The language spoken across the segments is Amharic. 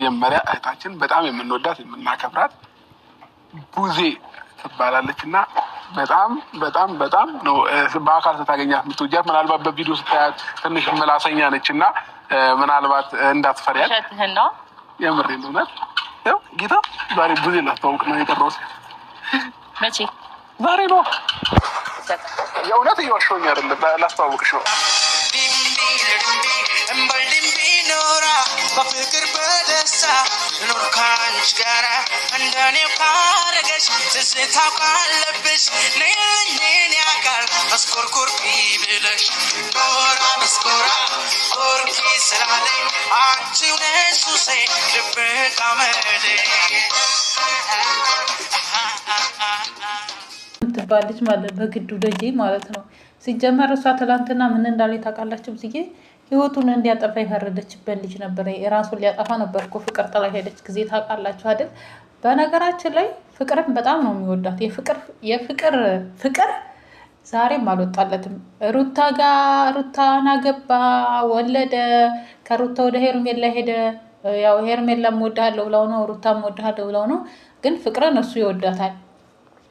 መጀመሪያ እህታችን በጣም የምንወዳት የምናከብራት ቡዜ ትባላለች እና በጣም በጣም በጣም ነው በአካል ስታገኛት የምትወጃት። ምናልባት በቪዲዮ ስታያት ትንሽ ምላሰኛ ነች እና ምናልባት እንዳትፈሪያት። የምሬን ነው። ያው ጌታ ዛሬ ቡዜ ላስተዋውቅ ነው የቀረሁት። መቼ? ዛሬ ነው። የእውነት እየዋሸሁኝ አይደለም፣ ላስተዋውቅሽ ነው። በፍቅር በደስታ ኑር ካንቺ ጋራ እንደኔው ካረገሽ ትዝታ ካለብሽ ነይልኝ ያካል መስኮርኮርኪ ብለሽ ኖራ መስኮራ ኮርኪ ስላለኝ አንቺው ነሽ ሱሴ ድብቅ አመሌ ትባለች ማለት በግዱ ደጄ ማለት ነው። ሲጀመር እሷ ትላንትና ምን እንዳለ ታውቃላችሁ? ብዬ ህይወቱን እንዲያጠፋ የፈረደችበት ልጅ ነበረ። የራሱን ሊያጠፋ ነበር እኮ ፍቅር ጥላ ሄደች ጊዜ ታውቃላችሁ አይደል? በነገራችን ላይ ፍቅርን በጣም ነው የሚወዳት። የፍቅር ዛሬም አልወጣለትም። ሩታን አገባ፣ ወለደ፣ ከሩታ ወደ ሄርሜላ ሄደ። ያው ሄርሜላም ወድሃለሁ ብለው ነው፣ ሩታም ወድሃለሁ ብለው ነው። ግን ፍቅርን እሱ ይወዳታል።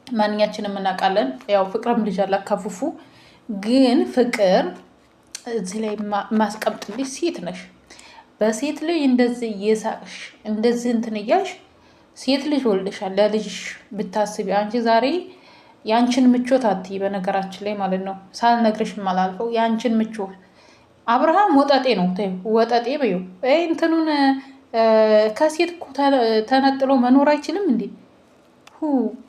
ማንኛችንም እናውቃለን። ያው ፍቅርም ልጅ አላት ከፉፉ። ግን ፍቅር እዚህ ላይ ማስቀምጥልሽ ሴት ነሽ። በሴት ልጅ እንደዚህ እየሳቅሽ እንደዚህ እንትን እያልሽ ሴት ልጅ ወልደሻል። ለልጅሽ ብታስቢ አንቺ ዛሬ የአንቺን ምቾት አትይ። በነገራችን ላይ ማለት ነው ሳልነግርሽ አላልፈው የአንቺን ምቾት አብርሃም ወጠጤ ነው። ወጠጤ በዩ እንትኑን ከሴት እኮ ተነጥሎ መኖር አይችልም እንዴ?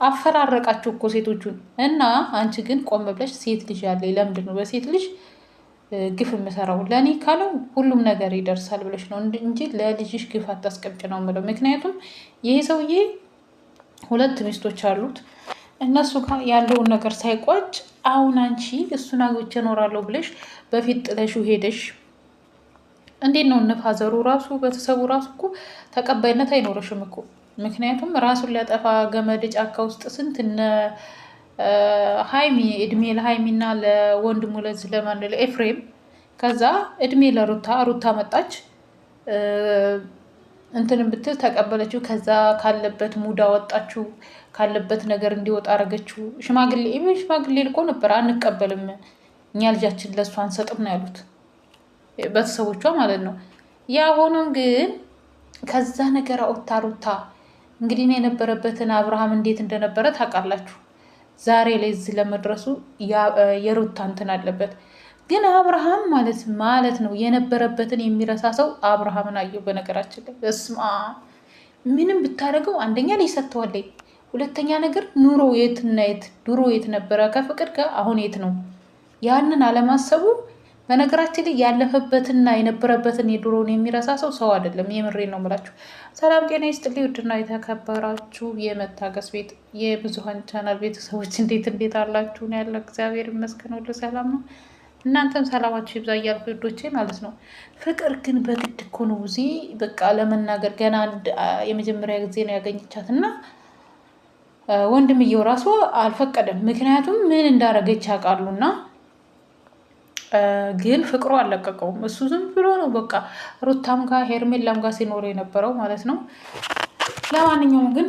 አፈራረቃችሁ እኮ ሴቶቹን። እና አንቺ ግን ቆም ብለሽ ሴት ልጅ ያለ ለምንድን ነው በሴት ልጅ ግፍ የምሰራው? ለእኔ ካለው ሁሉም ነገር ይደርሳል ብለሽ ነው እንጂ ለልጅሽ ግፍ አታስቀምጭ ነው የምለው። ምክንያቱም ይሄ ሰውዬ 2 ሚስቶች አሉት። እነሱ ጋር ያለውን ነገር ሳይቋጭ አሁን አንቺ እሱን አግብቼ እኖራለሁ ብለሽ በፊት ጥለሹ ሄደሽ እንዴት ነው? እነፋዘሩ ራሱ ቤተሰቡ ራሱ እኮ ተቀባይነት አይኖረሽም እኮ። ምክንያቱም ራሱን ሊያጠፋ ገመድ ጫካ ውስጥ ስንት ሀይሚ እድሜ ለሀይሚና ለወንድሙ ለዚህ ለማን ለኤፍሬም፣ ከዛ እድሜ ሩታ መጣች እንትንም ብትል ተቀበለችው። ከዛ ካለበት ሙዳ ወጣችው፣ ካለበት ነገር እንዲወጣ አረገችው። ሽማግሌ ልኮ ነበር አንቀበልም እኛ ልጃችን ለእሱ አንሰጥም ነው ያሉት ቤተሰቦቿ ማለት ነው። ያ ሆኖም ግን ከዛ ነገር አውጥታ ሩታ እንግዲህ ነው የነበረበትን አብርሃም እንዴት እንደነበረ ታውቃላችሁ። ዛሬ ላይ እዚህ ለመድረሱ የሩታ እንትን አለበት። ግን አብርሃም ማለት ነው የነበረበትን የሚረሳ ሰው አብርሃምን አየው። በነገራችን ላይ እስማ ምንም ብታደርገው አንደኛ ላይ ሰጥተዋለይ፣ ሁለተኛ ነገር ኑሮ የትና የት ድሮ የት ነበረ ከፍቅር ጋር አሁን የት ነው? ያንን አለማሰቡ በነገራችን ላይ ያለፈበትና የነበረበትን የድሮውን የሚረሳ ሰው አይደለም። የምሬ ነው የምላችሁ። ሰላም ጤና ይስጥልኝ ውድና የተከበራችሁ የመታገስ ቤት የብዙሀን ቻናል ቤተሰቦች እንዴት አላችሁ? ነው ያለ እግዚአብሔር ይመስገን ሁሉ ሰላም ነው። እናንተም ሰላማችሁ ይብዛ እያልኩ ውዶቼ ማለት ነው። ፍቅር ግን በግድ እኮ ነው እዚህ በቃ ለመናገር ገና የመጀመሪያ ጊዜ ነው ያገኘቻት እና ወንድምየው ራሱ አልፈቀደም። ምክንያቱም ምን እንዳረገች ያውቃሉና ግን ፍቅሩ አልለቀቀውም። እሱ ዝም ብሎ ነው በቃ ሩታም ጋር ሄርሜላም ጋር ሲኖር የነበረው ማለት ነው። ለማንኛውም ግን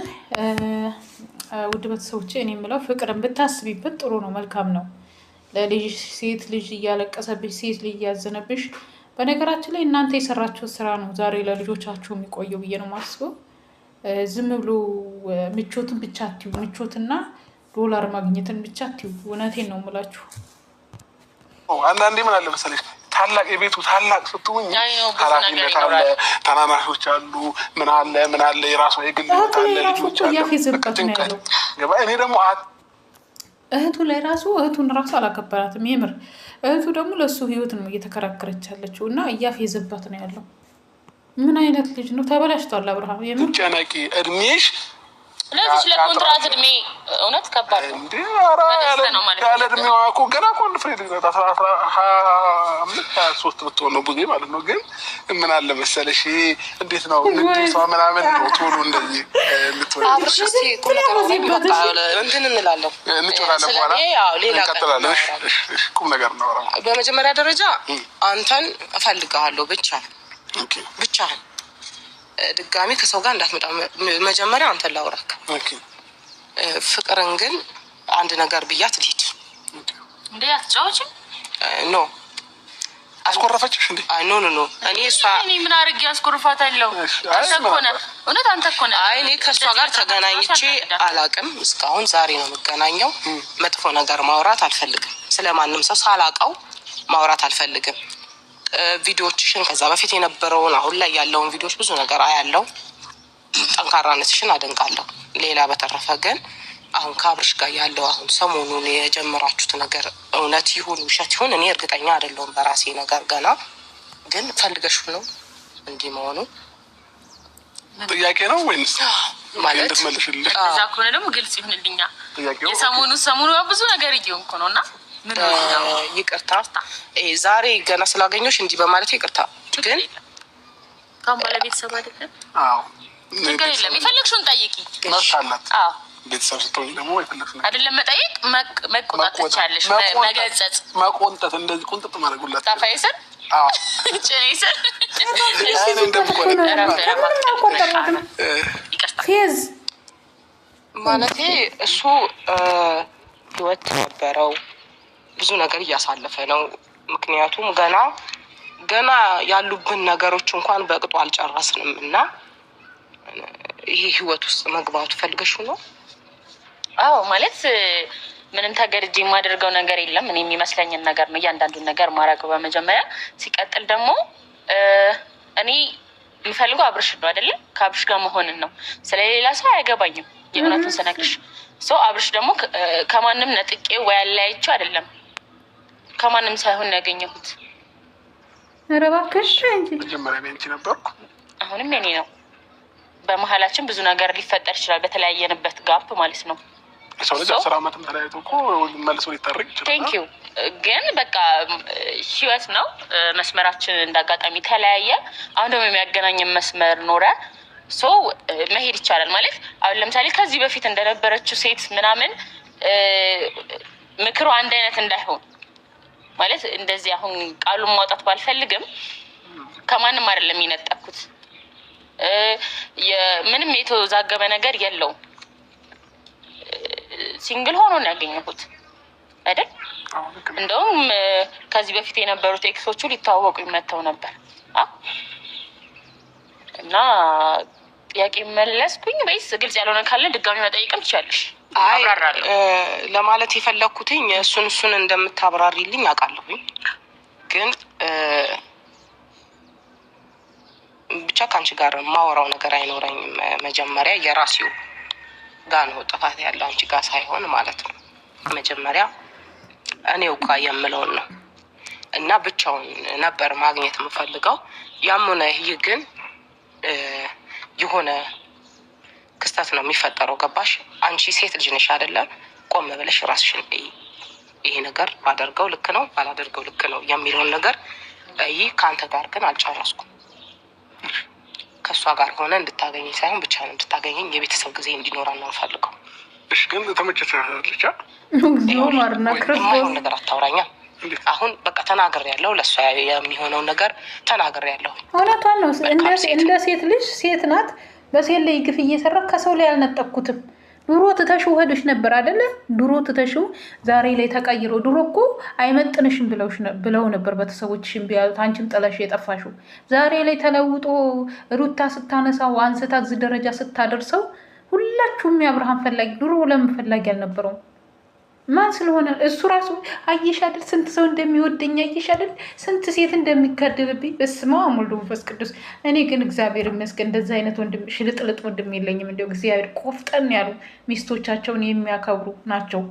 ውድ ቤተሰቦቼ እኔ የምለው ፍቅርን ብታስቢበት ጥሩ ነው፣ መልካም ነው። ለልጅ ሴት ልጅ እያለቀሰብሽ፣ ሴት ልጅ እያዘነብሽ። በነገራችን ላይ እናንተ የሰራችሁት ስራ ነው ዛሬ ለልጆቻችሁ የሚቆየው ብዬ ነው የማስበው። ዝም ብሎ ምቾትን ብቻ አትዩ፣ ምቾትና ዶላር ማግኘትን ብቻ አትዩ። እውነቴን ነው የምላችሁ። አንዳንዴ ምን አለ መሰለሽ ታላቅ የቤቱ ታላቅ ስትሆኝ ኃላፊነት አለ፣ ታናናሾች አሉ፣ ምን አለ የራሷ የግል አለ፣ ልጆች አሉ። እኔ ደግሞ እህቱ ላይ እህቱን ራሱ አላከበራትም። የምር እህቱ ደግሞ ለእሱ ህይወት ነው እየተከራከረች ያለችው እና እያፌዘባት ነው ያለው። ምን አይነት ልጅ ነው? ተበላሽቷል አብርሃም። የምር ጨነቂ እድሜሽ ለዚህ ለኮንትራት እድሜ እውነት ከባድ ነው። ያለ እድሜዋ እኮ ገና እኮ አንድ ፍሬ ልጅ ናት። 23 ብትሆን ነው ብዙ ማለት ነው። ግን ምን አለ መሰለሽ እንዴት ነው ንግሷ ምናምን ነው ቶሎ እንደዚህ ልትወልድ እንትን እንላለን እንጮታለን። በኋላ እንቀጥላለን። ቁም ነገር ነው። በመጀመሪያ ደረጃ አንተን እፈልግሃለሁ ብቻህን ድጋሚ ከሰው ጋር እንዳትመጣ መጀመሪያ አንተ ላውራክ። ፍቅርን ግን አንድ ነገር ብያት ልሂድ። እንዴ አትጫወችም? ኖ አስቆረፈችሽ እንዴ? አይ ኖ እኔ ምን አድርጌ አስቆርፋታለሁ? እውነት አንተ እኮ ነህ። አይ እኔ ከእሷ ጋር ተገናኝቼ አላውቅም እስካሁን። ዛሬ ነው የምገናኘው። መጥፎ ነገር ማውራት አልፈልግም። ስለማንም ሰው ሳላውቀው ማውራት አልፈልግም። ቪዲዮዎችሽን ከዛ በፊት የነበረውን አሁን ላይ ያለውን ቪዲዮዎች ብዙ ነገር አያለው። ጠንካራነትሽን አደንቃለሁ። ሌላ በተረፈ ግን አሁን ከአብርሽ ጋር ያለው አሁን ሰሞኑን የጀመራችሁት ነገር እውነት ይሁን ውሸት ይሁን እኔ እርግጠኛ አይደለሁም በራሴ ነገር ገና። ግን ፈልገሽው ነው እንዲህ መሆኑ ጥያቄ ነው ወይንስ ማለት እንድትመልሽልኝ? እዛ ከሆነ ደግሞ ግልጽ ይሁንልኛ። ሰሞኑ ብዙ ነገር እየሆንኩ ነው እና ምን ነው ይቅርታ ዛሬ ገና ስላገኘሁሽ እንዲህ በማለት ይቅርታ። ግን ካም ባለቤተሰብ አይደለም? አዎ ችግር የለም። የፈለግሽውን ጠይቂ። መብት አላት። አዎ ቤተሰብ ስትሆኚ ደግሞ የፈለግሽውን አይደለም መጠየቅ፣ መቆጣት ትችያለሽ፣ መገጸጽ፣ መቆንጠጥ፣ እንደዚህ ቁንጥጥ ማድረጉላት ታፋይሰን ጭኔሰን ፌዝ ማለቴ እሱ ህይወት ነበረው ብዙ ነገር እያሳለፈ ነው። ምክንያቱም ገና ያሉብን ነገሮች እንኳን በቅጡ አልጨረስንም እና ይሄ ህይወት ውስጥ መግባቱ ፈልገሽ ነው? አዎ ማለት ምንም ተገድጄ የማደርገው ነገር የለም። እኔ የሚመስለኝን ነገር ነው እያንዳንዱን ነገር ማድረገው በመጀመሪያ። ሲቀጥል ደግሞ እኔ የምፈልገው አብርሽ ነው አይደለም? ከአብርሽ ጋር መሆንን ነው። ስለሌላ ሰው አያገባኝም የእውነቱን ስነግርሽ። ሰው አብርሽ ደግሞ ከማንም ነጥቄ ወይ ያለያይቼው አይደለም፣ ከማንም ሳይሆን ነው ያገኘሁት። ኧረ እባክሽ እንጂ መጀመሪያ እኔ እንጂ ነበርኩ፣ አሁንም የኔ ነው። በመሀላችን ብዙ ነገር ሊፈጠር ይችላል፣ በተለያየንበት ጋፕ ማለት ነው። ሰው ልጅ 10 ዓመትም ተለያይቶ እኮ መልሶ ሊታረቅ ይችላል። ቴንክ ዩ። ግን በቃ ህይወት ነው። መስመራችን እንዳጋጣሚ ተለያየ። አሁን ደግሞ የሚያገናኝን መስመር ኖረ። ሰው መሄድ ይቻላል ማለት አሁን ለምሳሌ ከዚህ በፊት እንደነበረችው ሴት ምናምን ምክሩ አንድ አይነት እንዳይሆን ማለት እንደዚህ አሁን ቃሉን ማውጣት ባልፈልግም ከማንም አይደለም የነጠቅኩት። ምንም የተዛገበ ነገር የለውም። ሲንግል ሆኖ ነው ያገኘሁት አይደል? እንደውም ከዚህ በፊት የነበሩት ኤክሶቹ ሊተዋወቁ ይመተው ነበር እና ጥያቄ መለስኩኝ ወይስ ግልጽ ያልሆነ ካለ ድጋሚ መጠየቅም ትችያለሽ። ለማለት የፈለኩትኝ እሱን እንደምታብራሪልኝ አውቃለሁኝ። ግን ብቻ ከአንቺ ጋር ማወራው ነገር አይኖረኝም። መጀመሪያ የራሴው ጋር ነው ጥፋት ያለው አንቺ ጋር ሳይሆን ማለት ነው። መጀመሪያ እኔው ጋር የምለውን ነው እና ብቻውን ነበር ማግኘት የምፈልገው። ያም ሆነ ይህ ግን የሆነ ክስተት ነው የሚፈጠረው። ገባሽ? አንቺ ሴት ልጅ ነሽ አይደለም? ቆም ብለሽ ራስሽን ይሄ ነገር ባደርገው ልክ ነው ባላደርገው ልክ ነው የሚለውን ነገር ይህ ከአንተ ጋር ግን አልጨረስኩም። ከእሷ ጋር ሆነ እንድታገኝ ሳይሆን ብቻ ነው እንድታገኘኝ የቤተሰብ ጊዜ እንዲኖረን ነው ፈልገው። እሺ ግን ተመቸሽ? የማይሆን ነገር አታውራኛ። አሁን በቃ ተናግር ያለው ለእሷ የሚሆነውን ነገር ተናግር ያለው እውነቷን ነው። እንደ ሴት ልጅ ሴት ናት። በሴት ላይ ግፍ እየሰራ ከሰው ላይ አልነጠቅኩትም። ድሮ ትተሽው ሄደሽ ነበር አይደለ? ድሮ ትተሽው ዛሬ ላይ ተቀይሮ። ድሮ እኮ አይመጥንሽም ብለው ነበር ቤተሰቦችሽም ቢያሉት አንቺም ጥለሽ የጠፋሽው። ዛሬ ላይ ተለውጦ ሩታ ስታነሳው አንስታ እዚህ ደረጃ ስታደርሰው ሁላችሁም የአብርሃም ፈላጊ። ድሮ ለምን ፈላጊ አልነበረውም? ማን ስለሆነ እሱ ራሱ አየሽ አይደል? ስንት ሰው እንደሚወደኝ አየሽ አይደል? ስንት ሴት እንደሚካደልብኝ። በስመ አብ ወወልድ ወመንፈስ ቅዱስ። እኔ ግን እግዚአብሔር ይመስገን እንደዚህ አይነት ወንድም ሽልጥልጥ ወንድም የለኝም። እንደው እግዚአብሔር ቆፍጠን ያሉ ሚስቶቻቸውን የሚያከብሩ ናቸው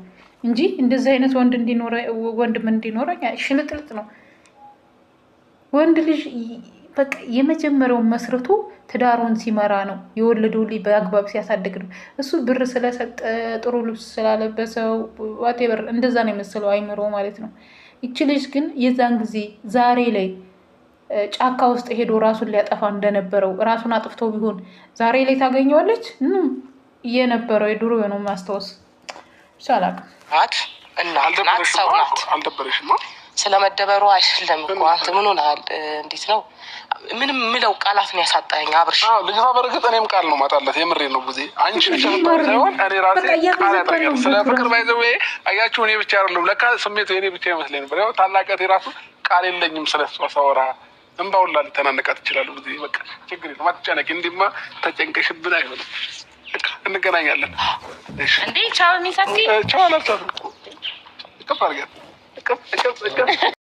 እንጂ እንደዚህ አይነት ወንድም እንዲኖረኝ ሽልጥልጥ ነው። ወንድ ልጅ በቃ የመጀመሪያውን መስርቶ ትዳሩን ሲመራ ነው። የወለደው ልጅ በአግባብ ሲያሳድግ ነው። እሱ ብር ስለሰጠ ጥሩ ልብስ ስላለበሰው ዋቴበር እንደዛ ነው የመሰለው አይምሮ ማለት ነው። ይቺ ልጅ ግን የዛን ጊዜ ዛሬ ላይ ጫካ ውስጥ ሄዶ ራሱን ሊያጠፋ እንደነበረው ራሱን አጥፍቶ ቢሆን ዛሬ ላይ ታገኘዋለች። እየነበረው የድሮ ነው ማስታወስ ይቻላል። እና ሰው ናት። አልደበረሽማ? ስለመደበሩ አይደለም እኮ አንተ ምን ሆነሃል? እንዴት ነው? ምንም ምለው ቃላት ነው ያሳጣኝ አብርሽ። ልጅቷ በእርግጥ እኔም ቃል ነው ማጣላት የምሬ ነው ቡዜ። አንቺ ብቻ ሳይሆን እኔ ራሴ ቃል ያጣኛል ስለ ፍቅር ባይዘው። አያችሁ እኔ ብቻ አይደለም ለካ ስሜቱ የኔ ብቻ ይመስለኝ ነበር። ያው ታላቀቴ ራሱ ቃል የለኝም ስለሷ ሳወራ እንባውላ ልተናነቃት ይችላል ቡዜ። በቃ ችግር የለም አትጨነቂ። እንዲማ ተጨንቀሽብን አይሆንም። በቃ እንገናኛለን። እሺ እንዴ ቻው። ሚሳቲ ቻው አላልኳትም እኮ እቅፍ አድርገን እቅፍ